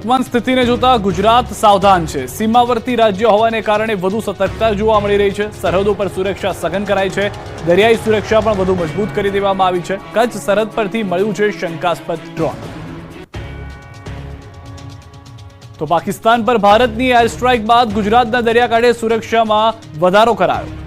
વર્તમાન સ્થિતિને જોતા ગુજરાત સાવધાન છે। સીમાવર્તી રાજ્ય હોવાને કારણે વધુ સતર્કતા જોવા મળી રહી છે। સરહદો પર સુરક્ષા સઘન કરાઈ છે। દરિયાઈ સુરક્ષા પણ વધુ મજબૂત કરી દેવામાં આવી છે। કચ્છ સરહદ પરથી મળ્યું છે શંકાસ્પદ ડ્રોન। તો પાકિસ્તાન પર ભારતની એર સ્ટ્રાઇક બાદ ગુજરાતના દરિયાકાંઠે સુરક્ષામાં વધારો કરાયો।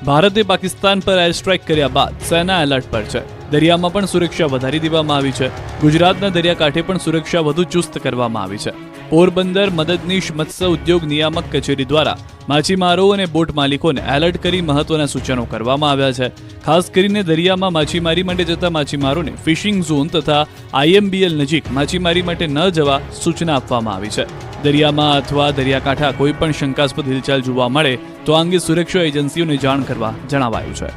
ભારતે પાકિસ્તાન પર એર સ્ટ્રાઇક કર્યા બાદ સેના એલર્ટ પર છે। દરિયામાં પણ સુરક્ષા વધારી દેવામાં આવી છે। ગુજરાતના દરિયાકાંઠે પણ સુરક્ષા વધુ ચુસ્ત કરવામાં આવી છે। પોરબંદર મદદનીશ મત્સ્ય ઉદ્યોગ નિયામક કચેરી દ્વારા માછીમારો અને બોટ માલિકોને એલર્ટ કરી મહત્વના સૂચનો કરવામાં આવ્યા છે। ખાસ કરીને દરિયામાં માછીમારી માટે જતા માછીમારોને ફિશિંગ ઝોન તથા IMBL નજીક માછીમારી માટે ન જવા સૂચના આપવામાં આવી છે। દરિયામાં અથવા દરિયાકાંઠા કોઈ પણ શંકાસ્પદ હિલચાલ જોવા મળે તો આ અંગે સુરક્ષા એજન્સીઓને જાણ કરવા જણાવાયું છે।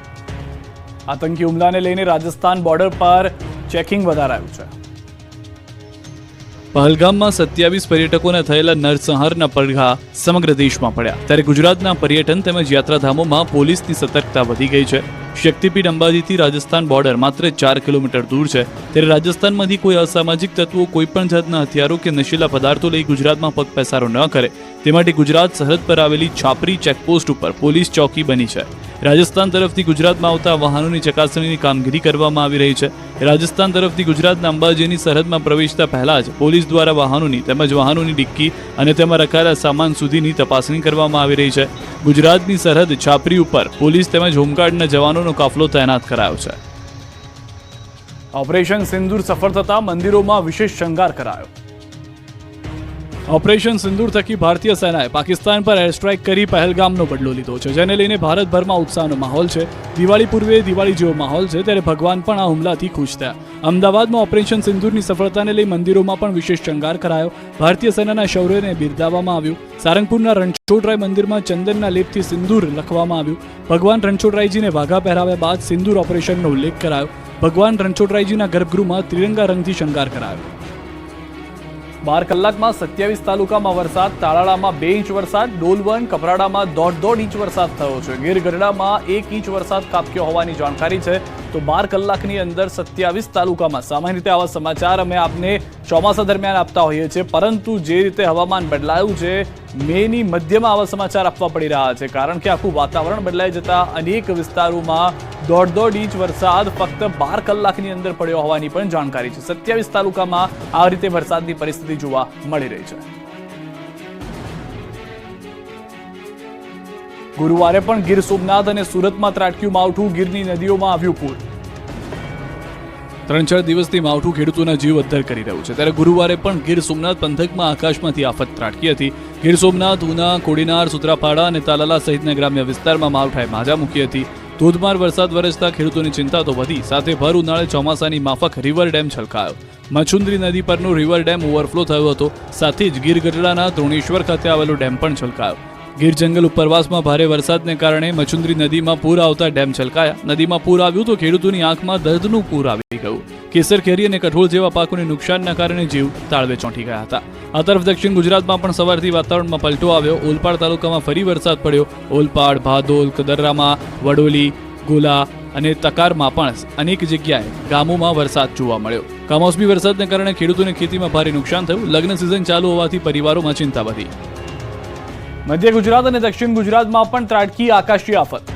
આતંકી હુમલાને લઈને રાજસ્થાન બોર્ડર પર ચેકિંગ વધારાયું છે। પહલગામમાં 27 પર્યટકોને થયેલા નરસંહારના પડઘા સમગ્ર દેશમાં પડ્યા, ત્યારે ગુજરાતના પર્યટન તેમજ યાત્રાધામોમાં પોલીસની સતર્કતા વધી ગઈ છે। શક્તિપીઠ અંબાજીથી રાજસ્થાન બોર્ડર માત્ર 4 કિલોમીટર દૂર છે, ત્યારે રાજસ્થાનમાંથી કોઈ અસામાજિક તત્વો કોઈપણ જાતના હથિયારો કે નશીલા પદાર્થો લઈ ગુજરાતમાં પગ પેસારો ન કરે તે માટે ગુજરાત સરહદ પર આવેલી છાપરી ચેકપોસ્ટ ઉપર પોલીસ ચોકી બની છે। રાજસ્થાન તરફથી ગુજરાતમાં આવતા વાહનોની ચકાસણીની કામગીરી કરવામાં આવી રહી છે। રાજસ્થાન તરફથી ગુજરાતના અંબાજીની સરહદમાં પ્રવેશતા પહેલા જ પોલીસ દ્વારા વાહનોની તેમજ વાહનોની ડિક્કી અને તેમાં રખાયેલા સામાન સુધીની તપાસણી કરવામાં આવી રહી છે। ગુજરાતની સરહદ છાપરી ઉપર પોલીસ તેમજ હોમગાર્ડના જવાનોનો કાફલો તૈનાત કરાયો છે। ઓપરેશન સિંદૂર સફળ થતા મંદિરોમાં વિશેષ શણગાર કરાયો। ઓપરેશન સિંદૂર થકી ભારતીય સેનાએ પાકિસ્તાન પર એર સ્ટ્રાઇક કરી પહેલગામનો બદલો લીધો છે, જેને લઈને ભારતભરમાં ઉત્સાહનો માહોલ છે। દિવાળી પૂર્વે દિવાળી જેવો માહોલ છે, ત્યારે ભગવાન પણ આ હુમલાથી ખુશ થયા। અમદાવાદમાં ઓપરેશન સિંદૂરની સફળતાને લઈ મંદિરોમાં પણ વિશેષ શણગાર કરાયો। ભારતીય સેનાના શૌર્યને બિરદાવવામાં આવ્યું। સારંગપુરના રણછોડરાય મંદિરમાં ચંદનના લેપથી સિંદૂર લખવામાં આવ્યું। ભગવાન રણછોડરાયજીને વાઘા પહેરાવ્યા બાદ સિંદૂર ઓપરેશનનો ઉલ્લેખ કરાયો। ભગવાન રણછોડરાયજીના ગર્ભગૃહમાં ત્રિરંગા રંગથી શણગાર કરાયો। 12 કલાકમાં 27 તાલુકામાં વરસાદ। તાલાળામાં 2 ઇંચ વરસાદ, ડોલવણ કપરાડામાં 1.5 ઇંચ વરસાદ થયો છે। ગીર ગઢડામાં 1 ઇંચ વરસાદ ખાબક્યો હોવાની જાણકારી છે। તો 12 કલાકની અંદર 27 તાલુકામાં સામાન્ય રીતે આવા સમાચાર અમે આપને ચોમાસા દરમિયાન આપતા હોઈએ છીએ, પરંતુ જે રીતે હવામાન બદલાયું છે, મેની મધ્યમાં આવા સમાચાર આપવા પડી રહ્યા છે, કારણ કે આખું વાતાવરણ બદલાઈ જતા અનેક વિસ્તારોમાં 1.5 ઇંચ વરસાદ ફક્ત 12 કલાકની અંદર પડ્યો હોવાની પણ જાણકારી છે। 27 તાલુકામાં આ રીતે વરસાદની પરિસ્થિતિ જોવા મળી રહી છે। ગુરુવારે પણ ગીર સોમનાથ અને સુરતમાં ત્રાટક્યું માવઠું। ગીરની નદીઓમાં આવ્યું પૂર। 3-4 દિવસથી માવઠું ખેડૂતોના જીવ અદ્ધર કરી રહ્યું છે, ત્યારે ગુરુવારે પણ ગીર સોમનાથ પંથકમાં આકાશમાંથી આફત ત્રાટકી હતી। ગીર સોમનાથ, ઉના, કોડીનાર, સુત્રાપાડા અને તાલાલા સહિતના ગ્રામ્ય વિસ્તારમાં માવઠાએ માજા મૂકી હતી। ધોધમાર વરસાદ વરસતા ખેડૂતોની ચિંતા તો વધી, સાથે ભર ઉનાળે ચોમાસાની માફક રિવર ડેમ છલકાયો। મચુંદરી નદી પરનો રિવર ડેમ ઓવરફ્લો થયો હતો, સાથે જ ગીર ગઢડાના દ્રોણેશ્વર ખાતે આવેલો ડેમ પણ છલકાયો। ગીર જંગલ ઉપરવાસમાં ભારે વરસાદને કારણે મચુંદરી નદીમાં પૂર આવતા ડેમ છલકાયા। નદીમાં પૂર આવ્યું તો ખેડૂતોની આંખમાં દર્દનું પૂર આવી ગયું। કેસર કેરી અને કઠોળ જેવા પાકોને નુકસાનના કારણે જીવ તાળવે ચોંટી ગયા હતા। આ તરફ દક્ષિણ ગુજરાતમાં પણ સવારથી વાતાવરણમાં પલટો આવ્યો। ઓલપાડ તાલુકામાં ફરી વરસાદ પડ્યો। ઓલપાડ, ભાદોલ, કદરામાં, વડોલી, ગોલા અને તકારમાં પણ અનેક જગ્યાએ ગામોમાં વરસાદ જોવા મળ્યો। કમોસમી વરસાદને કારણે ખેડૂતોને ખેતીમાં ભારે નુકસાન થયું। લગ્ન સિઝન ચાલુ હોવાથી પરિવારોમાં ચિંતા વધી। મધ્ય ગુજરાત અને દક્ષિણ ગુજરાતમાં પણ ત્રાટકી આકાશી આફત।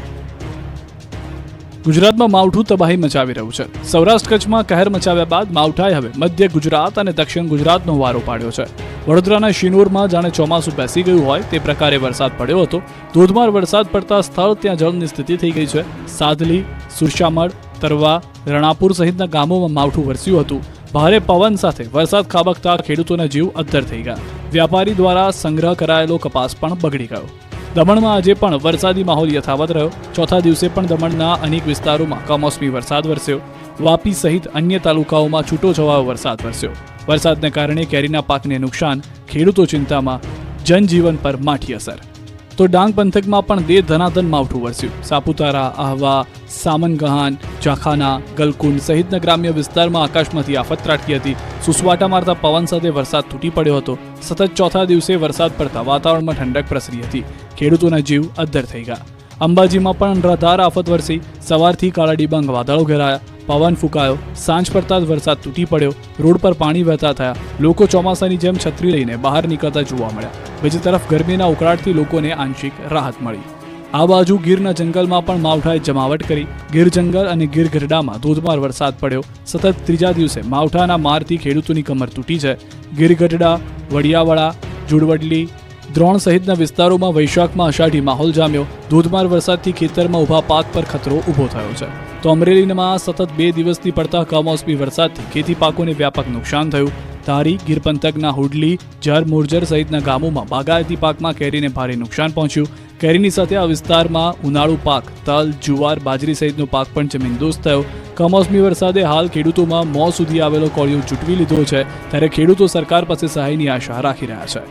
ગુજરાતમાં માવઠું તબાહી મચાવી રહ્યું છે। સૌરાષ્ટ્ર કચ્છમાં કહેર મચાવ્યા બાદ માવઠાએ હવે મધ્ય ગુજરાત અને દક્ષિણ ગુજરાતનો વારો પાડ્યો છે। વડોદરાના શિનોરમાં જાણે ચોમાસું બેસી ગયું હોય તે પ્રકારે વરસાદ પડ્યો હતો। ધોધમાર વરસાદ પડતા સ્થળ ત્યાં જળની સ્થિતિ થઈ ગઈ છે। સાદલી, સુરશામળ, તરવા, રણાપુર સહિતના ગામોમાં માવઠું વરસ્યું હતું। ભારે પવન સાથે વરસાદ ખાબકતા ખેડૂતોના જીવ અદ્ધર થઈ ગયા। વ્યાપારી દ્વારા સંગ્રહ કરાયેલો કપાસ પણ બગડી ગયો। દમણમાં આજે પણ વરસાદી માહોલ યથાવત રહ્યો। ચોથા દિવસે પણ દમણના અનેક વિસ્તારોમાં કમોસમી વરસાદ વરસ્યો। વાપી સહિત અન્ય તાલુકાઓમાં છૂટોછવાયો વરસાદ વરસ્યો। વરસાદને કારણે કેરીના પાકને નુકસાન, ખેડૂતો ચિંતામાં, જનજીવન પર માઠી અસર। તો ડાંગ પંથકમાં પણ દે ધનાધન માવઠું વરસ્યું। સાપુતારા, આહવા, સામનગહાન, જાખાના, ગલકુંડ સહિતના ગ્રામ્ય વિસ્તારમાં આકાશમાંથી આફત ત્રાટકી હતી। સુસવાટા મારતા પવન સાથે વરસાદ તૂટી પડ્યો હતો। સતત ચોથા દિવસે વરસાદ પડતા વાતાવરણમાં ઠંડક પ્રસરી હતી। ખેડૂતોના જીવ અદ્ધર થઈ ગયા। અંબાજીમાં પણ અનરાધાર આફત વરસી। સવારથી કાળા ડિબાંગ વાદળો ઘેરાયા। પવન ફૂંકાયો, સાંજ પડતા જ વરસાદ તૂટી પડ્યો, રોડ પર પાણી વહેતા થયા, લોકો ચોમાસાની જેમ છત્રી લઈને બહાર નીકળતા જોવા મળ્યા. બીજી તરફ ગરમીના ઉકળાટથી લોકોને આંશિક રાહત મળી. આ બાજુ ગીરના જંગલમાં પણ માવઠાએ જમાવટ કરી. ગીર જંગલ અને ગીર ગઢડામાં ધોધમાર વરસાદ પડ્યો. સતત ત્રીજા દિવસે માવઠાના મારથી ખેડૂતોની કમર તૂટી છે. ગીર ગઢડા, વડિયાવાડા, જુડવડલી, દ્રોણ સહિતના વિસ્તારોમાં વૈશાખમાં અષાઢી માહોલ જામ્યો. ધોધમાર વરસાદથી ખેતરમાં ઊભા પાક પર ખતરો ઊભો થયો છે. તો અમરેલીમાં સતત 2 દિવસથી પડતા કમોસમી વરસાદથી ખેતી પાકોને વ્યાપક નુકસાન થયું. ધારી, ગીર પંથકના હુડલી, જર, મોરજર સહિતના ગામોમાં બાગાયતી પાકમાં કેરીને ભારે નુકસાન પહોંચ્યું. કેરીની સાથે આ વિસ્તારમાં ઉનાળુ પાક તલ, જુવાર, બાજરી સહિતનો પાક પણ જમીનદોસ્ત થયો. કમોસમી વરસાદે હાલ ખેડૂતોમાં મોં સુધી આવેલો કોળિયો ચૂંટવી લીધો છે, ત્યારે ખેડૂતો સરકાર પાસે સહાયની આશા રાખી રહ્યા છે.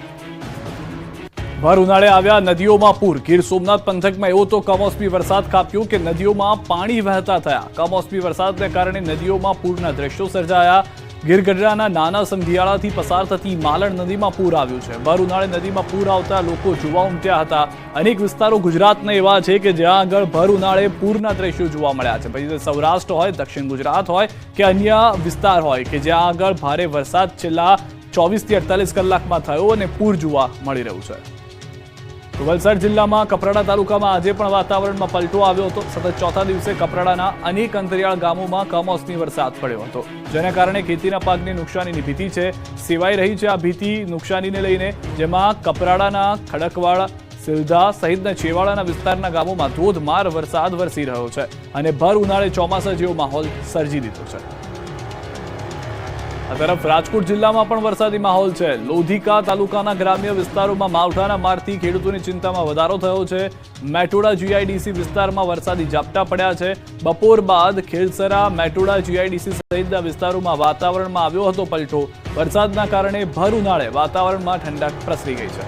ભર ઉનાળે આવ્યા નદીઓમાં પૂર. ગીર સોમનાથ પંથકમાં એવો તો કમોસમી વરસાદ ખાબક્યો કે નદીઓમાં પાણી વહેતા થયા. કમોસમી વરસાદને કારણે નદીઓમાં પૂરના દ્રશ્યો સર્જાયા. ગીર ગઢડાના નાના સંધિયાળાથી પસાર થતી માલણ નદીમાં પૂર આવ્યું છે. ભર ઉનાળે નદીમાં પૂર આવતા લોકો જોવા ઉમટ્યા હતા. અનેક વિસ્તારો ગુજરાતના એવા છે કે જ્યાં આગળ ભર ઉનાળે પૂરના દ્રશ્યો જોવા મળ્યા છે. પછી સૌરાષ્ટ્ર હોય, દક્ષિણ ગુજરાત હોય કે અન્ય વિસ્તાર હોય કે જ્યાં આગળ ભારે વરસાદ છેલ્લા 24 થી 48 કલાકમાં થયો અને પૂર જોવા મળી રહ્યું છે. તો વલસાડ જિલ્લામાં કપરાડા તાલુકામાં આજે પણ વાતાવરણમાં પલટો આવ્યો હતો. સતત ચોથા દિવસે કપરાડાના અનેક અંતરિયાળ ગામોમાં કમોસમી વરસાદ પડ્યો હતો, જેના કારણે ખેતીના પાકની નુકસાનીની ભીતિ છે સેવાઈ રહી છે. આ ભીતિ નુકસાનીને લઈને જેમાં કપરાડાના ખડકવાડ, સિલધા સહિતના છેવાડાના વિસ્તારના ગામોમાં ધોધમાર વરસાદ વરસી રહ્યો છે અને ભર ઉનાળે ચોમાસા જેવો માહોલ સર્જી દીધો છે. આ તરફ રાજકોટ જિલ્લામાં પણ વરસાદી માહોલ છે. લોધિકા તાલુકાના ગ્રામ્ય વિસ્તારોમાં માવઠાના મારથી ખેડૂતોની ચિંતામાં વધારો થયો છે. મેટોડા જીઆઈડીસી વિસ્તારમાં વરસાદી ઝાપટા પડ્યા છે. બપોર બાદ ખેડસરા, મેટોડા જીઆઈડીસી સહિતના વિસ્તારોમાં વાતાવરણમાં આવ્યો હતો પલટો. વરસાદના કારણે ભર ઉનાળે વાતાવરણમાં ઠંડક પ્રસરી ગઈ છે.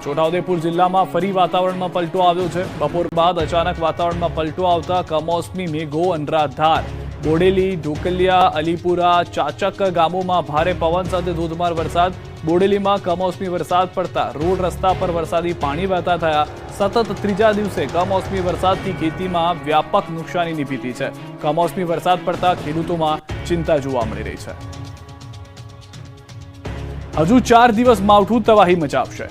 છોટાઉદેપુર જિલ્લામાં ફરી વાતાવરણમાં પલટો આવ્યો છે. બપોર બાદ અચાનક વાતાવરણમાં પલટો આવતા કમોસમી મેઘો અનરાધાર. બોડેલી, ઢોકલિયા, અલીપુરા, ચાચક ગામોમાં ભારે પવન સાથે ધોધમાર વરસાદ. બોડેલીમાં કમોસમી વરસાદ પડતા રોડ રસ્તા પર વરસાદી પાણી વહેતા થયા. સતત ત્રીજા દિવસે કમોસમી વરસાદથી ખેતીમાં વ્યાપક નુકસાનીની ભીતિ છે. કમોસમી વરસાદ પડતા ખેડૂતોમાં ચિંતા જોવા મળી રહી છે. હજુ 4 દિવસ માવઠું તબાહી મચાવશે.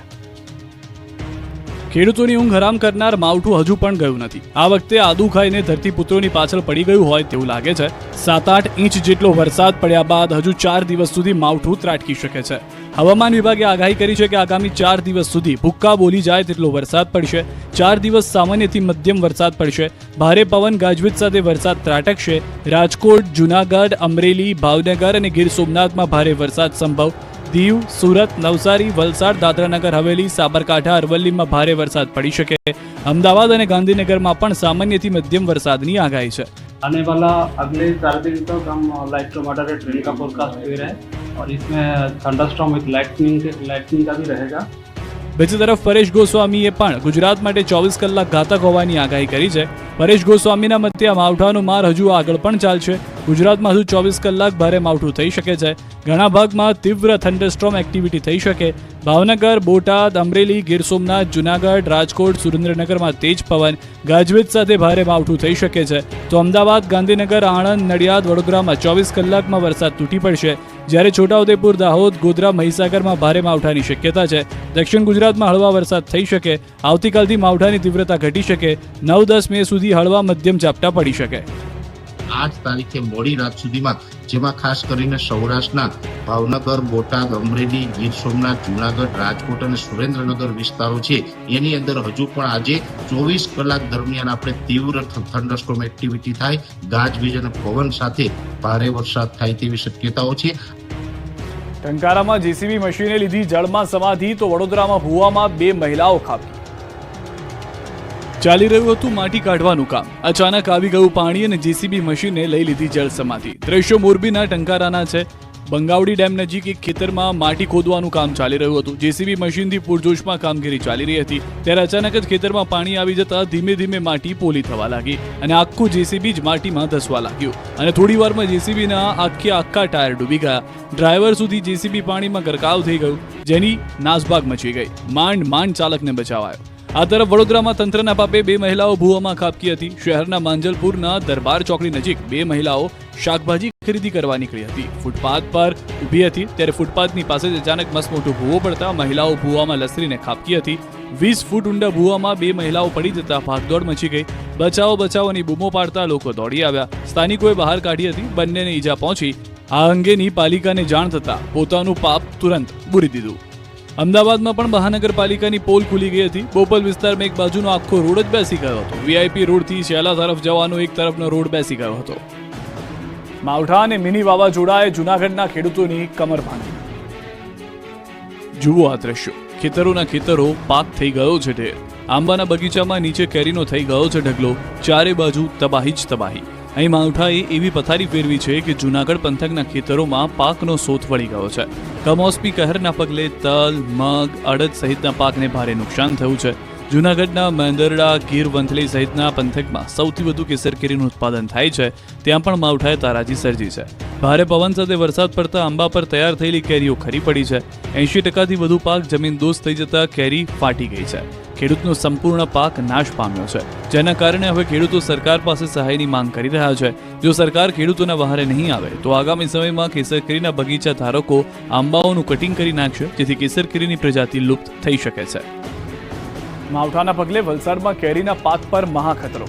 ખેડૂતોની ઊંઘ હરામ કરનાર માવઠું હજુ પણ ગયું નથી. આ વખતે આદુ ખાઈને ધરતીપુત્રોની પાછળ પડી ગયું હોય તેવું લાગે છે. 7-8 ઇંચ જેટલો વરસાદ પડ્યા બાદ હજુ 4 દિવસ સુધી માવઠું ત્રાટકી શકે છે. હવામાન વિભાગે આગાહી કરી છે કે આગામી 4 દિવસ સુધી ભૂક્કા બોલી જાય તેટલો વરસાદ પડશે. 4 દિવસ સામાન્યથી મધ્યમ વરસાદ પડશે. ભારે પવન ગાજવીજ સાથે વરસાદ ત્રાટકશે. રાજકોટ, જૂનાગઢ, અમરેલી, ભાવનગર અને ગીર સોમનાથમાં ભારે વરસાદ સંભવ. દીવ, સુરત, નવસારી, વલસાડ, દાદરાનગર હવેલી, સાબરકાંઠા, અરવલ્લીમાં ભારે વરસાદ પડી શકે. અમદાવાદ અને ગાંધીનગરમાં પણ સામાન્યથી મધ્યમ વરસાદની આગાહી છે. आने वाला अगले 4 दिन तक हम लाइट टू मॉडरेट रेन का फोरकास्ट दे रहे हैं और इसमें थंडरस्टॉर्म विद लाइटनिंग का भी रहेगा. બીજી તરફ પરેશ ગોસ્વામીએ પણ ગુજરાત માટે 24 કલાક ઘાતક હોવાની આગાહી કરી છે. પરેશ ગોસ્વામીના મતે આ માવઠાનો માર હજુ આગળ પણ ચાલશે. ગુજરાતમાં હજુ 24 કલાક ભારે માવઠું થઈ શકે છે. ઘણા ભાગમાં તીવ્ર થંડરસ્ટોર્મ એક્ટિવિટી થઈ શકે. ભાવનગર, બોટાદ, અમરેલી, ગીર સોમનાથ, જૂનાગઢ, રાજકોટ, સુરેન્દ્રનગરમાં તેજ પવન, ગાજવીજ સાથે ભારે માવઠું થઈ શકે છે. તો અમદાવાદ, ગાંધીનગર, આણંદ, નડિયાદ, વડોદરામાં 24 કલાકમાં વરસાદ તૂટી પડશે. જ્યારે છોટાઉદેપુર, દાહોદ, ગોધરા, મહીસાગરમાં ભારે માવઠાની શક્યતા છે. દક્ષિણ ગુજરાતમાં હળવા વરસાદ થઈ શકે. આવતીકાલથી માવઠાની તીવ્રતા ઘટી શકે. 9-10 મે સુધી હળવા મધ્યમ ઝાપટા પડી શકે. 8 તારીખે મોડી રાત સુધીમાં, જેમાં ખાસ કરીને સૌરાષ્ટ્રના ભાવનગર, બોટાદ, અમરેલી, ગીર સોમનાથ, જૂનાગઢ, રાજકોટ અને સુરેન્દ્રનગર વિસ્તારો છે, એની અંદર હજુ પણ આજે 24 કલાક દરમિયાન આપણે તીવ્ર થંડરસ્ટોર્મ એક્ટિવિટી થાય, ગાજવીજ અને પવન સાથે ભારે વરસાદ થાય તેવી શક્યતાઓ છે. ટંકારામાં જેસીબી મશીને લીધી જળમાં સમાધિ, તો વડોદરામાં ભૂવામાં 2 મહિલાઓ ખાબકી. ચાલી રહ્યું હતું માટી કાઢવાનું કામ. અચાનક આવી ગયું પાણી અને જેસીબી મશીને લઈ લીધી જળ સમાધિ. દ્રશ્યો મોરબીના ટંકારાના છે. બંગાવડી ડેમ નજીક એક ખેતરમાં માટી ખોદવાનું કામ ચાલી રહ્યું હતું. જેસીબી મશીનથી પૂરજોશમાં કામગીરી ચાલી રહી હતી. ત્યારે અચાનક જ ખેતરમાં પાણી આવી જતા ધીમે ધીમે માટી પોલી થવા લાગી અને આખું જેસીબી જ માટીમાં ધસવા લાગ્યું અને થોડી વારમાં જેસીબીના આખા ટાયર ડૂબી ગયા. ડ્રાઈવર સુધી જેસીબી પાણીમાં ગરકાવ થઈ ગયું, જેની નાસભાગ મચી ગઈ. માંડ ચાલકને બચાવાયો. આ તરફ વડોદરામાં તંત્રના પાપે 2 મહિલાઓ ભૂવામાં ખાબકી હતી. શહેરના માંજલપુરના દરબાર ચોકડી નજીક 2 મહિલાઓ શાકભાજી ખરીદી કરવા નીકળી હતી. ફૂટપાથ પર ઊભી હતી ત્યારે ફૂટપાથની પાસે જ અચાનક મસમોટો ભૂવો પડતા મહિલાઓ ભૂવામાં લસરીને ખાબકી હતી. 20 ફૂટ ઊંડા ભૂવામાં 2 મહિલાઓ પડી જતા ભાગદોડ મચી ગઈ. બચાવો બચાવોની બૂમો પાડતા લોકો દોડી આવ્યા. સ્થાનિકોએ બહાર કાઢી હતી. બંનેને ઈજા પહોંચી. આ અંગેની પાલિકાને જાણ થતા પોતાનું પાપ તુરંત બુરી દીધું. અમદાવાદમાં પણ મહાનગરપાલિકાની પોલ ખુલી ગઈ હતી. બોપલ વિસ્તારમાં એક બાજુનો આખો રોડ જ બેસી ગયો હતો. વીઆઈપી રોડથી શેલા તરફ જવાનો એક તરફનો રોડ બેસી ગયો હતો. માવઠા અને મિની વાવાઝોડાએ જૂનાગઢના ખેડૂતોની કમર ભાંગી. જુઓ આ દ્રશ્યો. ખેતરોના ખેતરો પાક થઈ ગયો છે ઢેર. આંબાના બગીચામાં નીચે કેરીનો થઈ ગયો છે ઢગલો. ચારે બાજુ તબાહી જ તબાહી. અહીં માવઠાએ એવી પથારી ફેરવી છે કે જૂનાગઢ પંથકના ખેતરોમાં પાકનો સોથ વળી ગયો છે. કમોસમી કહેરના પગલે તલ, મગ, અડદ સહિતના પાકને ભારે નુકસાન થયું છે. જૂનાગઢના મેંદરડા, ગીર, વંથલી સહિતના પંથકમાં સૌથી વધુ કેસર કેરીનું ઉત્પાદન થાય છે. ત્યાં પણ માવઠાએ તારાજી સર્જી છે. ભારે પવન સાથે વરસાદ પડતા આંબા પર તૈયાર થયેલી કેરીઓ ખરી પડી છે. 80%થી વધુ પાક જમીનદોસ્ત થઈ જતા કેરી ફાટી ગઈ છે. ખેડૂતનો સંપૂર્ણ પાક નાશ પામ્યો છે, જેના કારણે હવે ખેડૂતો સરકાર પાસે સહાયની માંગ કરી રહ્યા છે. જો સરકાર ખેડૂતોના વહારે નહીં આવે તો આગામી સમયમાં કેસર કેરીના બગીચા ધારકો આંબાઓનું કટિંગ કરી નાખશે, જેથી કેસર કેરીની પ્રજાતિ લુપ્ત થઈ શકે છે. માવઠાના પગલે વલસાડમાં કેરીના પાક પર મહાખતરો.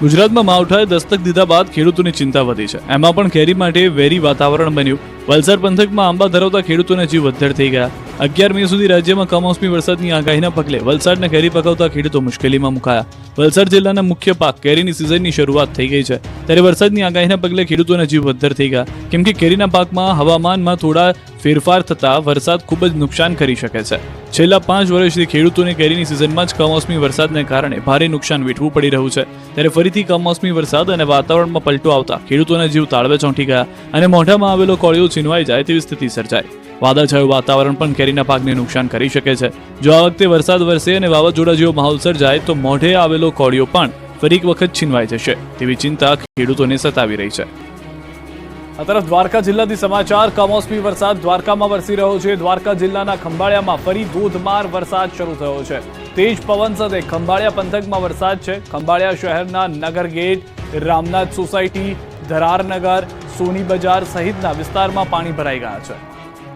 ગુજરાતમાં માવઠાએ દસ્તક દીધા બાદ ખેડૂતોની ચિંતા વધી છે. એમાં પણ કેરી માટે વેરી વાતાવરણ બન્યું. વલસાડ પંથકમાં આંબા ધરાવતા ખેડૂતોના જીવ વધ્ધર થઈ ગયા. 11 મે સુધી રાજ્યમાં કમોસમી વરસાદની આગાહીના પગલે વલસાડના કેરી પકવતા ખેડૂતો મુશ્કેલીમાં મુકાયા. વલસાડ જિલ્લાના મુખ્ય પાક કેરીની સિઝનની શરૂઆત થઈ ગઈ છે, ત્યારે વરસાદની આગાહીના પગલે ખેડૂતોના જીવ વધ્ધર થઈ ગયા. કેમ કે કેરીના પાકમાં હવામાનમાં થોડા ફેરફાર થતા વરસાદ ખૂબ જ નુકસાન કરી શકે છે. છેલ્લા 5 વર્ષથી ખેડૂતોને કેરીની સિઝનમાં જ કમોસમી વરસાદને કારણે ભારે નુકસાન વેઠવું પડી રહ્યું છે. ત્યારે ફરીથી કમોસમી વરસાદ અને વાતાવરણમાં પલટો આવતા ખેડૂતોના જીવ તાળવે ચોંટી ગયા અને મોઢામાં આવેલો કોળિયો છીનવાઈ જાય તેવી સ્થિતિ સર્જાઈ. વાદળછાયું વાતાવરણ પણ કેરીના પાકને નુકસાન કરી શકે છે. જો આ વખતે વરસાદ વરસે અને વાવાઝોડા જેવો માહોલ સર્જાય તો મોઢે આવેલો કોળિયો પણ ફરી એક વખત છીનવાઈ જશે તેવી ચિંતા ખેડૂતોને સતાવી રહી છે. આ તરફ દ્વારકા જિલ્લાથી સમાચાર. કમોસમી વરસાદ દ્વારકામાં વરસી રહ્યો છે. દ્વારકા જિલ્લાના ખંભાળિયામાં ફરી ધોધમાર વરસાદ શરૂ થયો છે. તેજ પવન સાથે ખંભાળિયા પંથકમાં વરસાદ છે. ખંભાળિયા શહેરના નગર ગેટ, રામનાથ સોસાયટી, ધરારનગર, સોની બજાર સહિતના વિસ્તારમાં પાણી ભરાઈ ગયા છે.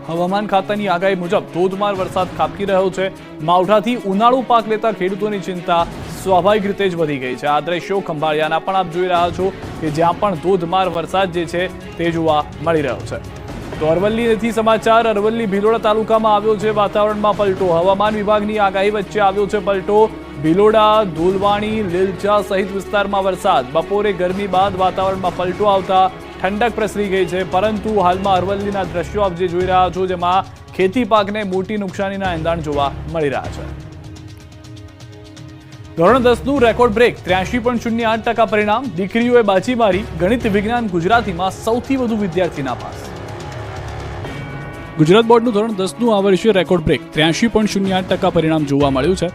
હવામાન ખાતાની આગાહી મુજબ ધોધમાર વરસાદ ખાબકી રહ્યો છે. માવઠાથી ઉનાળુ પાક લેતા ખેડૂતોની ચિંતા સ્વાભાવિક રીતે જ વધી ગઈ છે. આ દ્રશ્યો ખંભાળિયાના પણ આપ જોઈ રહ્યા છો કે જ્યાં પણ ધોધમાર વરસાદ જે છે તે જોવા મળી રહ્યો છે. તો અરવલ્લીથી સમાચાર. અરવલ્લી ભિલોડા તાલુકામાં આવ્યો છે વાતાવરણમાં પલટો. હવામાન વિભાગની આગાહી વચ્ચે આવ્યો છે પલટો. ભિલોડા, ધોલવાણી, લીલચા સહિત વિસ્તારમાં વરસાદ. બપોરે ગરમી બાદ વાતાવરણમાં પલટો આવતા ઠંડક પ્રસરી ગઈ છે. પરંતુ હાલમાં અરવલ્લીના દ્રશ્યો આપ જે જોઈ રહ્યા છો જેમાં ખેતી પાકને મોટી નુકસાનીના એંધાણ જોવા મળી રહ્યા છે. ધોરણ 10નું રેકોર્ડ બ્રેક 83.08% પરિણામ. દીકરીઓએ બાજી મારી. ગણિત, વિજ્ઞાન, ગુજરાતીમાં સૌથી વધુ વિદ્યાર્થી નાપાસ. ગુજરાત બોર્ડનું ધોરણ 10નું આ વર્ષે રેકોર્ડ બ્રેક 83.08% પરિણામ જોવા મળ્યું છે.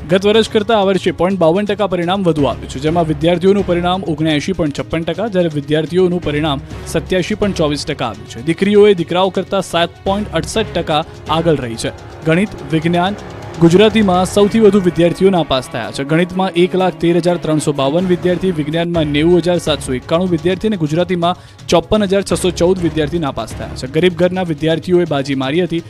ગત વર્ષ કરતાં આ વર્ષે 0.52% પરિણામ વધુ આવ્યું છે, જેમાં વિદ્યાર્થીઓનું પરિણામ 79.56%, જ્યારે વિદ્યાર્થીઓનું પરિણામ 87.24% આવ્યું છે. દીકરીઓએ દીકરાઓ કરતાં 7.68% આગળ રહી છે. ગણિત, વિજ્ઞાન, ગુજરાતીમાં સૌથી વધુ વિદ્યાર્થીઓ નાપાસ થયા છે. ગણિતમાં 1,13,352 વિદ્યાર્થી, વિજ્ઞાનમાં 90,791 વિદ્યાર્થી અને ગુજરાતીમાં 54,614 વિદ્યાર્થી નાપાસ થયા છે. ગરીબ ઘરના વિદ્યાર્થીઓએ બાજી મારી હતી.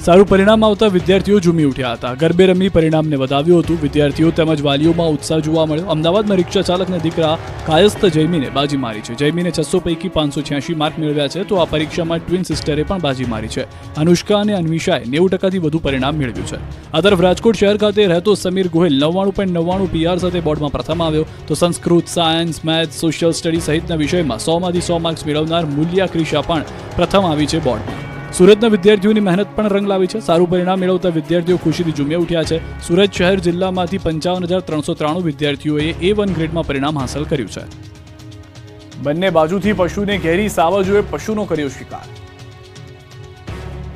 સારું પરિણામ આવતા વિદ્યાર્થીઓ ઝૂમી ઉઠ્યા હતા. ગરબે રમી પરિણામને વધાવ્યું હતું. વિદ્યાર્થીઓ તેમજ વાલીઓમાં ઉત્સાહ જોવા મળ્યો. અમદાવાદમાં રિક્ષા ચાલકના દીકરા કાયસ્થ જયમીને બાજી મારી છે. જયમીને 600 પૈકી 586 માર્ક મેળવ્યા છે, તો આ પરીક્ષામાં ટ્વિન સિસ્ટરે પણ બાજી મારી છે. અનુષ્કા અને અન્વિષાએ 90%થી વધુ પરિણામ મેળવ્યું છે. આ તરફ રાજકોટ શહેર ખાતે રહેતો સમીર ગોહિલ 99.99 PR સાથે બોર્ડમાં પ્રથમ આવ્યો, તો Sanskrit, science, maths, social study સહિતના વિષયમાં 100માંથી 100 માર્ક્સ મેળવનાર મૂલ્યા ક્રિશા પણ પ્રથમ આવી છે બોર્ડમાં. સુરતના વિદ્યાર્થીઓની મહેનત પણ રંગ લાવી છે. સારું પરિણામ મેળવતા વિદ્યાર્થીઓ ખુશીથી ઝૂમ્યા ઉઠ્યા છે. સુરત શહેર જિલ્લામાંથી 55,393 વિદ્યાર્થીઓએ A1 ગ્રેડમાં પરિણામ હાંસલ કર્યું છે. બંને બાજુથી પશુને ઘેરી સાવજોએ પશુનો કર્યો શિકાર.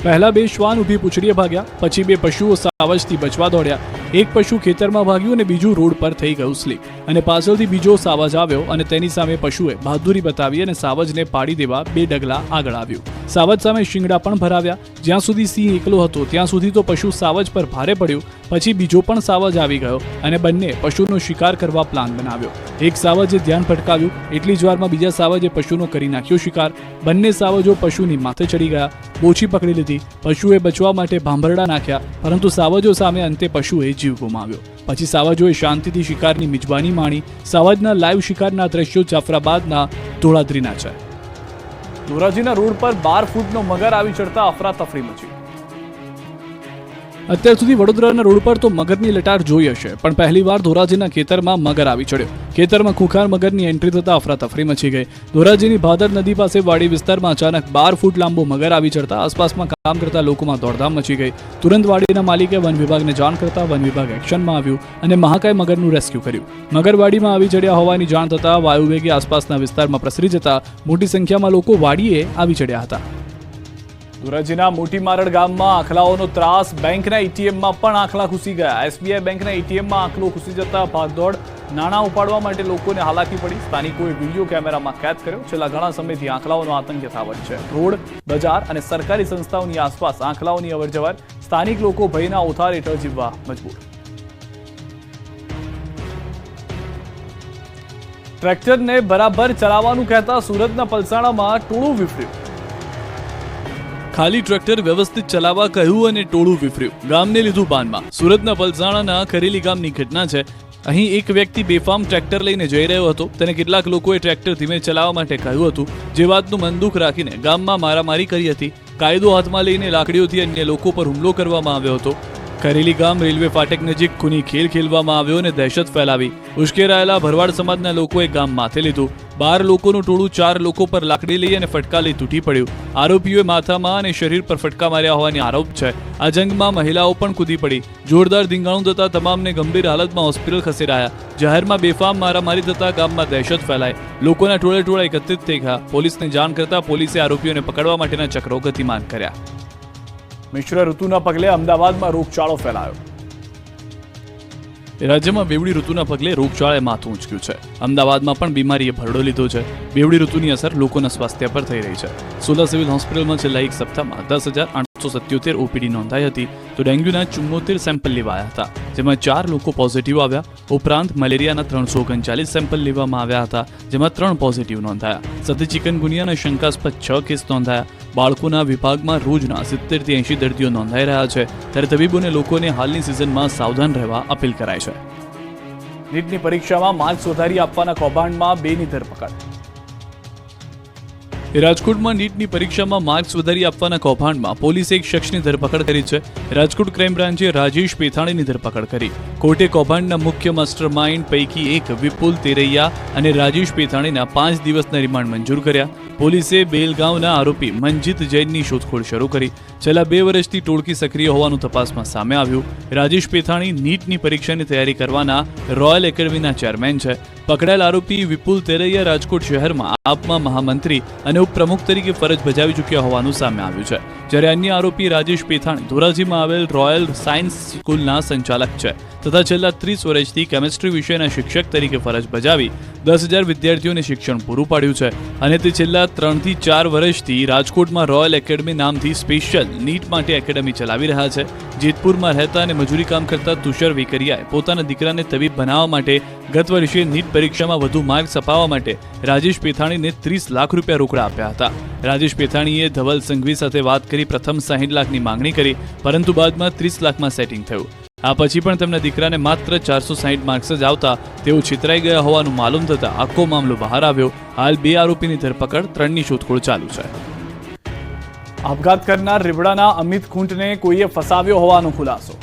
પહેલા 2 શ્વાન ઊભી પૂંછડીએ ભાગ્યા, પછી 2 પશુઓ સાવજથી બચવા દોડ્યા. એક પશુ ખેતરમાં ભાગ્યું અને બીજું રોડ પર થઈ ગયું સ્લીપ. અને પાછળથી બીજો સાવજ આવ્યો અને તેની સામે પશુએ બહાદુરી બતાવી અને સાવજને પાડી દેવા 2 ડગલા આગળ આવ્યું. સાવજ સામે શિંગડા પણ ભરાવ્યા. જ્યાં સુધી સિંહ એકલો હતો ત્યાં સુધી તો પશુ સાવજ પર ભારે પડ્યું. પછી બીજો પણ સાવજ આવી ગયો અને બંને પશુનો શિકાર કરવા પ્લાન બનાવ્યો. એક સાવજે ધ્યાન ભટકાવ્યું. એટલી જ વારમાં બીજા સાવજે પશુનો કરી નાખ્યો શિકાર. બંને સાવજો પશુની માથે ચડી ગયા. બોછી પકડી લીધી. પશુએ બચવા માટે ભાંભરડા નાખ્યા, પરંતુ સાવજો સામે અંતે પશુએ જીવ ગુમાવ્યો. પછી સાવજોએ શાંતિથી શિકારની મિજબાની માણી. સાવજના લાઈવ શિકારના દ્રશ્યો જાફરાબાદના ધોળાદ્રીના છે. ધોરાજીના રોડ પર 12 ફૂટનો મગર આવી ચડતા અફરાતફરી મચી. અત્યાર સુધી વડોદરાના રોડ પર તો મગરની લટાર જોઈ હશે, પણ પહેલીવાર ધોરાજીના ખેતરમાં મગર આવી ચડ્યો. ખેતરમાં ખૂંખાર મગરની એન્ટ્રી થતા અફરાતફરી મચી ગઈ. ધોરાજીની ભાદર નદી પાસે વાડી વિસ્તારમાં અચાનક 12 ફૂટ લાંબો મગર આવી ચડતા આસપાસમાં કામ કરતા લોકોમાં દોડધામ મચી ગઈ. તુરંત વાડીના માલિકે વન વિભાગને જાણ કરતા વન વિભાગ એક્શનમાં આવ્યું અને મહાકાય મગરનું રેસ્ક્યુ કર્યું. મગર વાડીમાં આવી ચડ્યા હોવાની જાણ થતા વાયુવેગે આસપાસના વિસ્તારમાં પ્રસરી જતા મોટી સંખ્યામાં લોકો વાડીએ આવી ચડ્યા હતા. ધોરાજીના મોટી મારડ ગામમાં આખલાઓનો ત્રાસ. બેંકના એટીએમમાં પણ આખલા ઘૂસી ગયા. એસબીઆઈ બેંકના એટીએમમાં આખલો ઘૂસી જતા ભાગદોડ. નાણાં ઉપાડવા માટે લોકોને હાલાકી પડી. સ્થાનિકોએ વિડીયો કેમેરામાં કેદ કર્યો. છેલ્લા ઘણા સમયથી આખલાઓનો આતંક યથાવત છે. રોડ, બજાર અને સરકારી સંસ્થાઓની આસપાસ આખલાઓની અવરજવર. સ્થાનિક લોકો ભયના ઓથાર હેઠળ જીવવા મજબૂર. ટ્રેક્ટરને બરાબર ચલાવવાનું કહેતા સુરતના પલસાણામાં ટોળું વિફર્યું. ખાલી ટ્રેક્ટર વ્યવસ્થિત ચલાવવા કહ્યું અને ટોળું વિફર્યું. ગામને લીધું બાનમાં. સુરતના પલસાણાના ખરેલી ગામની ઘટના છે. અહીં એક વ્યક્તિ બેફામ ટ્રેક્ટર લઈને જઈ રહ્યો હતો. તેને કેટલાક લોકોએ ટ્રેક્ટર ધીમે ચલાવવા માટે કહ્યું હતું, જે વાતનું મન દુઃખ રાખીને ગામમાં મારામારી કરી હતી. કાયદો હાથમાં લઈને લાકડીઓથી અન્ય લોકો પર હુમલો કરવામાં આવ્યો હતો. ખરેલી ગામ રેલવે ફાટક નજીક ખૂની ખેલ ખેલવામાં આવ્યો અને દહેશત ફેલાવી. ઉશ્કેરાયેલા ભરવાડ સમાજના લોકોએ ગામ માથે લીધું. 12 લોકોનું ટોળું 4 લોકો પર લાકડી લઈ અને ફટકા લઈ તૂટી પડ્યું. આરોપીઓએ માથામાં અને શરીર પર ફટકા માર્યા હોવાની આરોપ છે. આ જંગમાં મહિલાઓ પણ કૂદી પડી. જોરદાર ધીંગાણું થતા તમામને ગંભીર હાલતમાં હોસ્પિટલ ખસેડાયા. જાહેરમાં બેફામ મારામારી થતા ગામમાં દહેશત ફેલાઈ. લોકોના ટોળે ટોળા એકત્રિત થઈ ગયા. પોલીસને જાણ કરતા પોલીસે આરોપીઓને પકડવા માટેના ચક્રો ગતિમાન કર્યા. મિશ્ર ઋતુના પગલે અમદાવાદમાં રોગચાળો ફેલાયો. રાજ્યમાં બેવડી ઋતુના પગલે રોગચાળાએ માથું ઊંચક્યું છે. અમદાવાદમાં પણ બીમારીએ ભરડો લીધો છે. બેવડી ઋતુની અસર લોકોના સ્વાસ્થ્ય પર થઈ રહી છે. સોલા સિવિલ હોસ્પિટલમાં છેલ્લા એક સપ્તાહમાં 10,877 ઓપીડી નોંધાઈ હતી, તો ડેન્ગ્યુના 74 સેમ્પલ લેવાયા હતા, જેમાં 4 લોકો પોઝિટિવ આવ્યા. ઉપરાંત મલેરિયાના 339 સેમ્પલ લેવામાં આવ્યા હતા, જેમાં 3 પોઝિટિવ નોંધાયા. સાથે ચિકનગુનિયાના શંકાસ્પદ 6 કેસ નોંધાયા. બાળકોના વિભાગમાં રોજના 70 થી 80 દર્દીઓ નોંધાઈ રહ્યા છે. ત્યારે તબીબોને લોકોને હાલની સિઝનમાં સાવધાન રહેવા અપીલ કરાઈ છે. નીટની પરીક્ષામાં માર્ક્સ વધારી આપવાના કૌભાંડમાં 2ની ધરપકડ. રાજકોટમાં નીટની પરીક્ષામાં માર્ક્સ વધારી આપવાના કૌભાંડમાં પોલીસે એક શખ્સની ધરપકડ કરી છે. રાજકોટ ક્રાઇમ બ્રાન્ચે રાજેશ પેથાણીની ધરપકડ કરી. કોર્ટે કૌભાંડના મુખ્ય માસ્ટરમાઇન્ડ પૈકી એક વિપુલ તેરૈયા અને રાજેશ પેથાણીના 5 દિવસના રિમાન્ડ મંજૂર કર્યા. પોલીસે બેલગાંવના આરોપી મનજીત જૈનની શોધખોળ શરૂ કરી. છેલ્લા 2 વર્ષથી ટોળકી સક્રિય હોવાનું તપાસમાં સામે આવ્યું. રાજેશ પેથાણી નીટની પરીક્ષાની તૈયારી કરવાના રોયલ એકેડમીના ચેરમેન છે. પકડાયેલ આરોપી વિપુલ તેરૈયા રાજકોટ શહેરમાં આપમાં મહામંત્રી અને ઉપપ્રમુખ તરીકે ફરજ બજાવી ચૂક્યા હોવાનું સામે આવ્યું છે. જ્યારે અન્ય આરોપી રાજેશ પેથાણી ધોરાજીમાં આવેલ રોયલ સાયન્સ સ્કૂલના સંચાલક છે તથા છેલ્લા 30 વર્ષથી કેમિસ્ટ્રી વિષયના શિક્ષક તરીકે ફરજ બજાવી 10,000 વિદ્યાર્થીઓને શિક્ષણ પૂરું પાડ્યું છે. અને તે છેલ્લા 3 થી 4 વર્ષથી રાજકોટમાં રોયલ એકેડમી નામથી સ્પેશિયલ નીટ માટે એકેડમી ચલાવી રહ્યા છે. જેતપુરમાં રહેતા અને મજૂરી કામ કરતા તુષાર વેકરિયાએ પોતાના દીકરાને તબીબ બનાવવા માટે ગત વર્ષે નીટ પરીક્ષામાં વધુ માર્ક્સ અપાવવા માટે રાજેશ પેથાણીને 30 લાખ રૂપિયા રોકડા આપ્યા હતા. રાજેશ પેથાણીએ ધવલ સંઘવી સાથે વાત કરી પ્રથમ 60 લાખની માંગણી કરી, પરંતુ બાદમાં 30 લાખમાં સેટિંગ થયું. આ પછી પણ તેમના દીકરાને માત્ર 460 માર્ક્સ જ આવતા તેઓ છેતરાઈ ગયા હોવાનું માલુમ થતા આખો મામલો બહાર આવ્યો. હાલ 2 આરોપીની ધરપકડ, 3ની શોધખોળ ચાલુ છે. આપઘાત કરનાર રીવડાના અમિત ખૂંટને કોઈએ ફસાવ્યો હોવાનો ખુલાસો.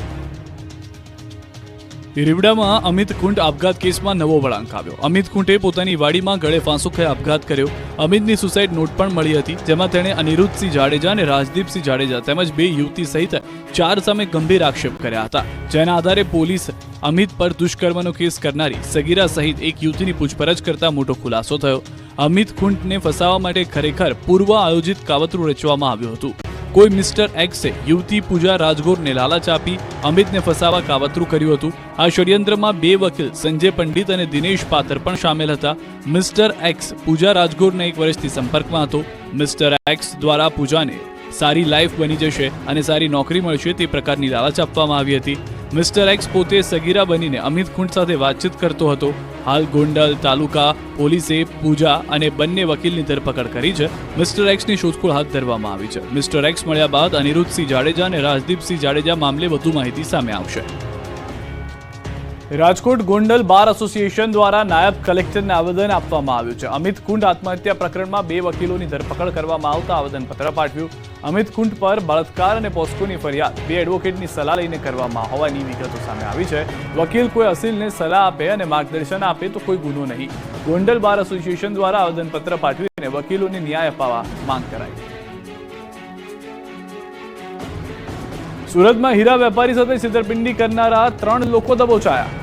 રીવડામાં અમિત ખૂંટ આપઘાત કેસમાં નવો વળાંક આવ્યો. અમિત ખૂંટે પોતાની વાડીમાં ગળે ફાંસો ખાઈ આપઘાત કર્યો. અમિતની સુસાઇડ નોટ પણ મળી હતી, જેમાં તેણે અનિરુદ્ધસિંહ જાડેજા અને રાજદીપસિંહ જાડેજા તેમજ 2 યુવતી સહિત 4 સામે ગંભીર આક્ષેપ કર્યા હતા. જેના આધારે પોલીસ અમિત પર દુષ્કર્મનો કેસ કરનારી સગીરા સહિત 1 યુવતીની પૂછપરછ કરતા મોટો ખુલાસો થયો. અમિત ખૂંટને ફસાવવા માટે ખરેખર પૂર્વ આયોજિત કાવતરું રચવામાં આવ્યું હતું. કોઈ મિસ્ટર એક્સે યુવતી પૂજા રાજગોરને લાલચ આપી અમિતને ફસાવા કાવતરું કર્યું હતું. આ ષડયંત્રમાં 2 વકીલ સંજય પંડિત અને દિનેશ પાતર પણ સામેલ હતા. મિસ્ટર એક્સ પૂજા રાજગોરના 1 વર્ષથી સંપર્કમાં હતો. મિસ્ટર એક્સ દ્વારા પૂજાને સારી લાઈફ બની જશે અને સારી નોકરી મળશે તે પ્રકારની લાલચ આપવામાં આવી હતી. મિસ્ટર એક્સ પોતે સગીરા બનીને અમિત ખુંટ સાથે વાતચીત કરતો હતો. હાલ ગોંડલ તાલુકા પોલીસે પૂજા અને બંને વકીલની ધરપકડ કરી છે. મિસ્ટર એક્સની શોધખોળ હાથ ધરવામાં આવી છે. મિસ્ટર એક્સ મળ્યા બાદ અનિરુદ્ધસિંહ જાડેજા અને રાજદીપસિંહ જાડેજા મામલે વધુ માહિતી સામે આવશે. રાજકોટ ગોંડલ બાર એસોસિએશન દ્વારા નાયબ કલેક્ટરને આવેદન આપવામાં આવ્યું છે. અમિત કુંડ આત્મહત્યા પ્રકરણમાં 2 વકીલોની ધરપકડ કરવામાં આવતા આવેદનપત્ર પાઠવ્યું. અમિત કુંડ પર બળાત્કાર અને પોસ્કોની ફરિયાદ 2 એડવોકેટની સલાહ લઈને કરવામાં હોવાની વિગતો સામે આવી છે. વકીલ કોઈ અસીલને સલાહ આપે અને માર્ગદર્શન આપે તો કોઈ ગુનો નહીં. ગોંડલ બાર એસોસિએશન દ્વારા આવેદનપત્ર પાઠવીને વકીલોને ન્યાય અપાવવા માંગ કરાઈ. સુરતમાં હીરા વેપારી સાથે છેતરપિંડી કરનારા 3 લોકો દબોચાયા.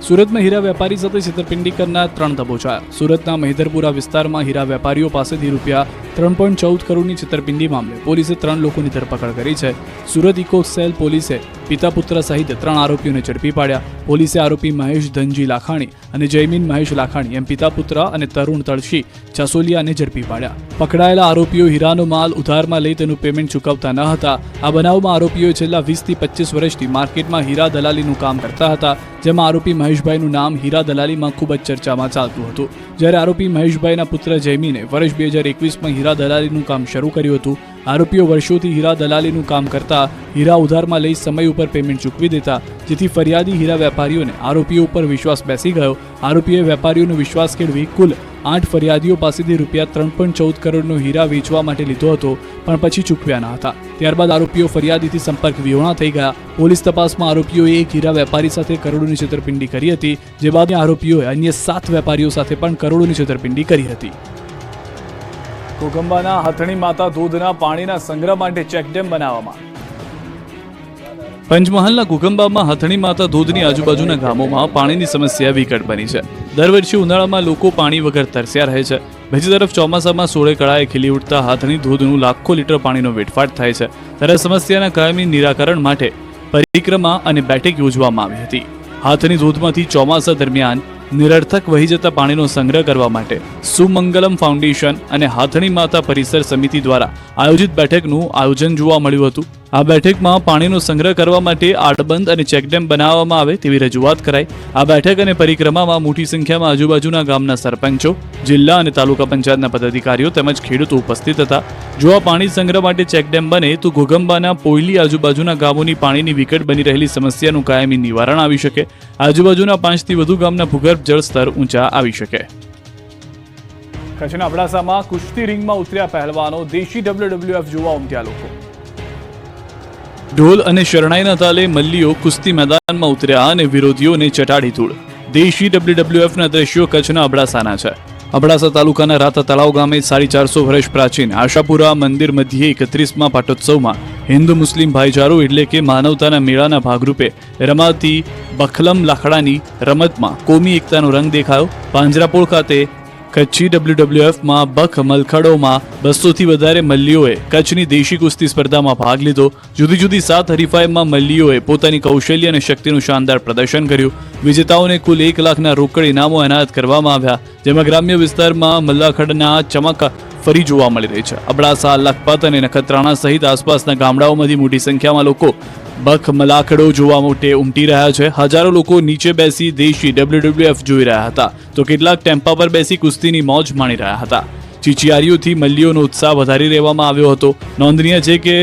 સુરતમાં હીરા વેપારી સાથે છેતરપિંડી કરનાર 3 દબોચાયા. સુરતના મહેદરપુરા વિસ્તારમાં હીરા વેપારીઓ પાસેથી રૂપિયા 3.14 કરોડની છેતરપિંડી મામલે પોલીસે 3 લોકોની ધરપકડ કરી છે. સુરત ઇકો સેલ પોલીસે પિતા પુત્ર સહિત 3 આરોપીઓને ઝડપી પાડ્યા. પોલીસે આરોપી મહેશ ધનજી લાખાણી અને જયમીન મહેશ લાખાણી એમ પિતા પુત્ર અને તરુણ તળશી ચાસોલિયાને ઝડપી પાડ્યા. પકડાયેલા આરોપીઓ હીરાનો માલ ઉધારમાં લઈ તેનું પેમેન્ટ ચૂકવતા ન હતા. આ બનાવમાં આરોપીઓએ છેલ્લા 20 થી 25 વર્ષથી માર્કેટમાં હીરા દલાલીનું કામ કરતા હતા, જેમાં આરોપી મહેશભાઈનું નામ હીરા દલાલીમાં ખૂબ જ ચર્ચામાં ચાલતું હતું. જ્યારે આરોપી મહેશભાઈના પુત્ર જયમીને વર્ષ 2021માં હીરા દલાલીનું કામ શરૂ કર્યું હતું. આરોપીઓ વર્ષોથી હીરા દલાલીનું કામ કરતા હીરા ઉધારમાં લઈ સમય ઉપર પેમેન્ટ ચૂકવી દેતા, જેથી ફરિયાદી હીરા વેપારીઓને આરોપીઓ ઉપર વિશ્વાસ બેસી ગયો. આરોપીએ વેપારીઓનો વિશ્વાસ કેળવી કુલ 8 ફરિયાદીઓ પાસેથી રૂપિયા 3.14 કરોડનો હીરા વેચવા માટે લીધો હતો, પણ પછી ચૂકવ્યા ન હતા. ત્યારબાદ આરોપીઓ ફરિયાદીથી સંપર્ક વિહોણા થઈ ગયા. પોલીસ તપાસમાં આરોપીઓએ એક હીરા વેપારી સાથે કરોડોની છેતરપિંડી કરી હતી, જે બાદ આરોપીઓએ અન્ય 7 વેપારીઓ સાથે પણ કરોડોની છેતરપિંડી કરી હતી. ઘોઘંબાના હથણી માતા ધોધના પાણીના સંગ્રહ માટે ચેકડેમ બનાવવામાં. પંચમહાલના ઘોઘંબામાં હથણી માતા ધોધની આજુબાજુના ગામોમાં પાણીની સમસ્યા વિકટ બની છે. દર વર્ષે ઉનાળામાં લોકો પાણી વગર તરસ્યા રહે છે. બીજી તરફ ચોમાસામાં સોળે કળાએ ખીલી ઉઠતા હાથણી ધોધનું લાખો લીટર પાણીનો વેડફાટ થાય છે. ત્યારે સમસ્યાના કાયમી નિરાકરણ માટે પરિક્રમા અને બેઠક યોજવામાં આવી હતી. હાથણી ધોધમાંથી ચોમાસા દરમિયાન નિરર્થક વહી જતા પાણીનો સંગ્રહ કરવા માટે સુમંગલમ ફાઉન્ડેશન અને હાથણી માતા પરિસર સમિતિ દ્વારા આયોજિત બેઠકનું આયોજન જોવા મળ્યું હતું. આ બેઠકમાં પાણીનો સંગ્રહ કરવા માટે આડબંધ અને ચેકડેમ બનાવવામાં આવે તેવી રજૂઆત કરાઈ. આ બેઠક અને પરિક્રમામાં મોટી સંખ્યામાં આજુબાજુના ગામના સરપંચો, જિલ્લા અને તાલુકા પંચાયતના પદાધિકારીઓ તેમજ ખેડૂતો ઉપસ્થિત હતા. જો આ પાણી સંગ્રહ માટે ચેકડેમ બને તો ઘોઘંબાના પોયલી આજુબાજુના ગામોની પાણીની વિકટ બની રહેલી સમસ્યાનું કાયમી નિવારણ આવી શકે. આજુબાજુના 5 થી વધુ ગામના ભૂગર્ભ જળસ્તર ઊંચા આવી શકે. કચ્છના અબડાસામાં કુસ્તી રિંગમાં ઉતર્યા પહેલવાનો. દેશી WWF જોવા ઉમટ્યા લોકો. ઢોલ અને શરણાઈના તાલે મલ્લીઓ કુસ્તી મેદાનમાં ઉતર્યા અને વિરોધીઓને ચટાડી ધૂળ. દેશી WWFના દ્રશ્યો કચ્છના અબડાસાના છે. અબડાસા તાલુકાના રાતા તળાવ ગામે 450 વર્ષ પ્રાચીન આશાપુરા મંદિર મધ્યે 31મા પાટોત્સવમાં હિન્દુ મુસ્લિમ ભાઈચારો એટલે કે માનવતાના મેળાના ભાગરૂપે રમાતી બખલમ લાકડાની રમતમાં કોમી એકતાનો રંગ દેખાયો. પાંજરાપોળ ખાતે કચ્છી WWFમાં બખ મલખડોમાં 200 થી વધારે મલ્લીઓએ કચ્છની દેશી કુસ્તી સ્પર્ધામાં ભાગ લીધો. જુદી જુદી 7 હરીફાઈમાં મલ્લીઓએ પોતાની કૌશલ્ય અને શક્તિનું શાનદાર પ્રદર્શન કર્યું. વિજેતાઓને કુલ 1 લાખના રોકડ ઇનામો એનાયત કરવામાં આવ્યા, જેમાં ગ્રામ્ય વિસ્તારમાં મલ્લાખડના ચમક ફરી જોવા મળી રહી છે. અબડાસા, લખપત અને નખત્રાણા સહિત આસપાસના ગામડાઓમાંથી મોટી સંખ્યામાં લોકો બખ મલાખડો જોવા માટે ઉમટી રહ્યા છે. હજારો લોકો નીચે બેસી દેશી WWF જોઈ રહ્યા હતા, તો કેટલાક ટેમ્પા પર બેસી કુસ્તીની મોજ માણી રહ્યા હતા. ચીચિયારીઓથી મલ્લીઓનો ઉત્સાહ વધારી દેવામાં આવ્યો હતો. નોંધનીય છે કે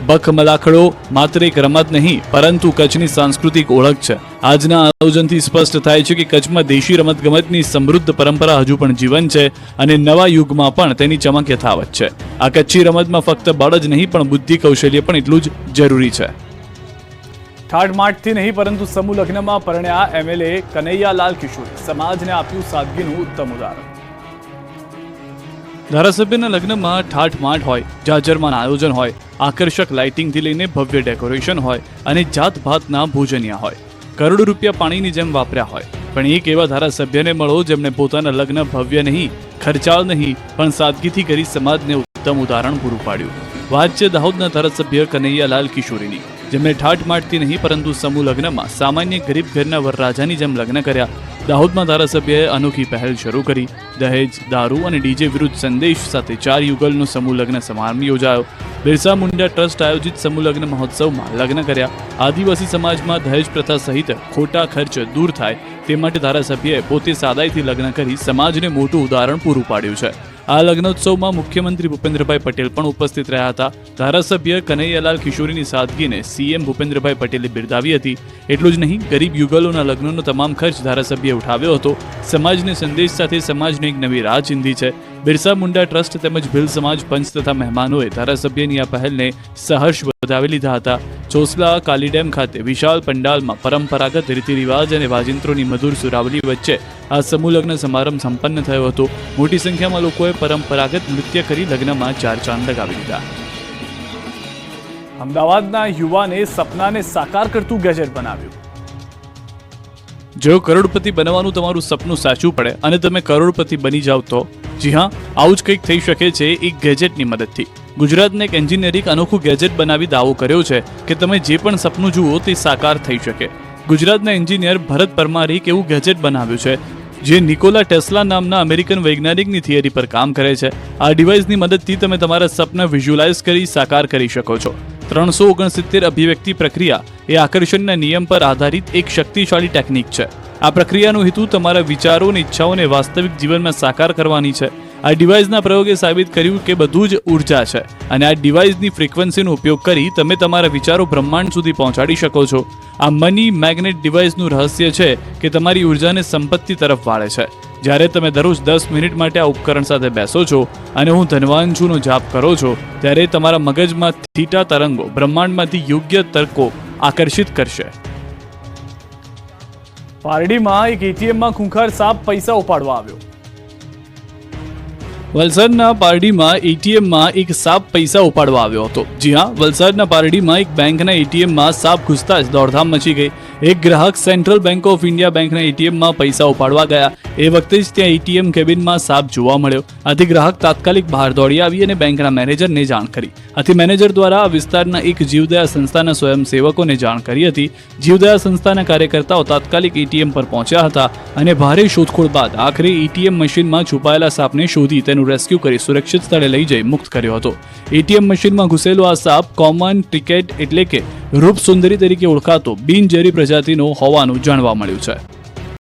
બખ મલાખડો માત્ર એક રમત નહીં પરંતુ કચ્છની સાંસ્કૃતિક ઓળખ છે. આજના આયોજનથી સ્પષ્ટ થાય છે કે કચ્છમાં દેશી રમતગમતની સમૃદ્ધ પરંપરા હજુ પણ જીવંત છે અને નવા યુગમાં પણ તેની ચમક યથાવત છે. આ કચ્છી રમતમાં ફક્ત બળ જ નહીં પણ બુદ્ધિ કૌશલ્ય પણ એટલું જ જરૂરી છે. ઠાઠમાઠથી નહીં પરંતુ સમૂહ લગ્નમાં પરણ્યા MLA કનૈયાલાલ કિશોરી સમાજને આપ્યું સાદગીનું ઉત્તમ ઉદાહરણ. ધારાસભ્યના લગ્નમાં ઠાઠમાઠ હોય, જાજરમાન આયોજન હોય, આકર્ષક લાઇટિંગથી લઈને ભવ્ય ડેકોરેશન હોય અને જાતભાતના ભોજનિયા હોય. કરોડો રૂપિયા પાણીની જેમ વાપર્યા હોય, પણ એક એવા ધારાસભ્યને મળો જેમણે પોતાના લગ્ન ભવ્ય નહીં, ખર્ચાળ નહીં પણ સાદગીથી કરી સમાજને ઉત્તમ ઉદાહરણ પૂરું પાડ્યું. વાત છે દાહોદના ધારાસભ્ય કનૈયાલાલ કિશોરીની, જેમણે ઠાઠમાઠથી નહીં પરંતુ સમૂહ લગ્નમાં સામાન્ય ગરીબ ઘરના વરરાજાની જેમ લગ્ન કર્યા. દાહોદમાં ધારાસભ્યએ અનોખી પહેલ શરૂ કરી. દહેજ, દારૂ અને ડીજે વિરુદ્ધ સંદેશ સાથે 4 યુગલનો સમૂહ લગ્ન સમારંભ યોજાયો. બિરસા મુંડા ટ્રસ્ટ આયોજિત સમૂહ લગ્ન મહોત્સવમાં લગ્ન કર્યા. આદિવાસી સમાજમાં દહેજ પ્રથા સહિત ખોટા ખર્ચ દૂર થાય તે માટે ધારાસભ્યએ પોતે સાદાઈથી લગ્ન કરી સમાજને મોટું ઉદાહરણ પૂરું પાડ્યું છે. આ લગ્નોત્સવમાં મુખ્યમંત્રી ભૂપેન્દ્રભાઈ પટેલ પણ ઉપસ્થિત રહ્યા હતા. ધારાસભ્ય કનૈયાલાલ કિશોરીની સાદગીને સીએમ ભૂપેન્દ્રભાઈ પટેલે બિરદાવી હતી. એટલું જ નહીં, ગરીબ યુગલોના લગ્નનો તમામ ખર્ચ ધારાસભ્યએ ઉઠાવ્યો હતો. સમાજને સંદેશ સાથે સમાજને એક નવી રાહ ચીંધી છે. બિરસા મુંડા ટ્રસ્ટ તેમજ ભીલ સમાજ પંચ તથા મહેમાનોએ ધારાસભ્યની આ પહેલને સહર્ષ વધાવી લીધા હતા. ચોસલા કાલીડેમ ખાતે વિશાળ પંડાલમાં પરંપરાગત રીતિરિવાજ અને વાજિંત્રોની મધુર સુરાવલી વચ્ચે આ સમૂહ લગ્ન સમારંભ સંપન્ન થયો હતો. મોટી સંખ્યામાં લોકોએ પરંપરાગત નૃત્ય કરી લગ્નમાં 4 ચાંદ લગાવી દીધા. અમદાવાદના યુવાને સપનાને સાકાર કરતું ગેજેટ બનાવ્યું. જો કરોડપતિ બનવાનું તમારું સપનું સાચું પડે અને તમે કરોડપતિ બની જાવ તો જી હા, આવું જ કંઈક થઈ શકે છે એક ગેજેટની મદદથી. ગુજરાતને એક એન્જિનિયરિંગ અનોખું ગેજેટ બનાવી દાવો કર્યો છે કે તમે જે પણ સપનું જુઓ તે સાકાર થઈ શકે. ગુજરાતના એન્જિનિયર ભરત પરમારે એક એવું ગેજેટ બનાવ્યું છે જે નિકોલા ટેસ્લા નામના અમેરિકન વૈજ્ઞાનિકની થિયરી પર કામ કરે છે. આ ડિવાઇસની મદદથી તમે તમારા સપના વિઝ્યુઅલાઇઝ કરી સાકાર કરી શકો છો. 369 અભિવ્યક્તિ પ્રક્રિયા એ આકર્ષણના નિયમ પર આધારિત એક શક્તિશાળી ટેકનિક છે. આ પ્રક્રિયાનો હેતુ તમારા વિચારો અને ઈચ્છાઓને વાસ્તવિક જીવનમાં સાકાર કરવાની છે. આ ડિવાઇસના પ્રયોગે સાબિત કર્યું કે બધું જ ઉર્જા છે અને આ ડિવાઇસની ફ્રીક્વન્સીનો ઉપયોગ કરી તમે તમારા વિચારો બ્રહ્માંડ સુધી પહોંચાડી શકો છો. આ મની મેગ્નેટ ડિવાઇસનું રહસ્ય છે કે તમારી ઉર્જાને સંપત્તિ તરફ વાળે છે. જ્યારે તમે દરરોજ 10 મિનિટ માટે આ ઉપકરણ સાથે બેસો છો અને હું ધનવાન છુંનો જાપ કરો છો, ત્યારે તમારા મગજમાં થીટા તરંગો બ્રહ્માંડમાંથી યોગ્ય તર્કો આકર્ષિત કરશે. પારડીમાં એક એટીએમમાં ખૂંખાર સાપ પૈસા ઉપાડવા આવ્યો. વલસાડના પારડીમાં એટીએમમાં એક સાપ પૈસા ઉપાડવા આવ્યો હતો. જી હા, વલસાડના પારડીમાં એક બેંકના એટીએમમાં સાપ ઘૂસતા જ દોડધામ મચી ગઈ. એક ગ્રાહક સેન્ટ્રલ બેંક ઓફ ઇન્ડિયા બેંકના એટીએમમાં પૈસા ઉપાડવા ગયા. એ વખતે જ ત્યાં એટીએમ કેબિનમાં સાપ જોવા મળ્યો. આથી ગ્રાહક તાત્કાલિક બહાર દોડી આવી અને બેંકના મેનેજરને જાણ કરી. આથી મેનેજર દ્વારા આ વિસ્તારના એક જીવદયા સંસ્થાના સ્વયંસેવકોને જાણ કરી હતી. જીવદયા સંસ્થાના કાર્યકર્તાઓ તાત્કાલિક એટીએમ પર પહોંચ્યા હતા અને ભારે શોધખોળ બાદ આખરે એટીએમ મશીનમાં છુપાયેલા સાપને શોધી તેનું રેસ્ક્યુ કરી સુરક્ષિત સ્થળે લઈ જઈ મુક્ત કર્યો હતો. એટીએમ મશીનમાં ઘૂસેલો આ સાપ કોમન ટિકેટ એટલે કે રૂપ સુંદરી તરીકે ઓળખાતો બિનઝેરી પ્રજાતિનો હોવાનું જાણવા મળ્યું છે.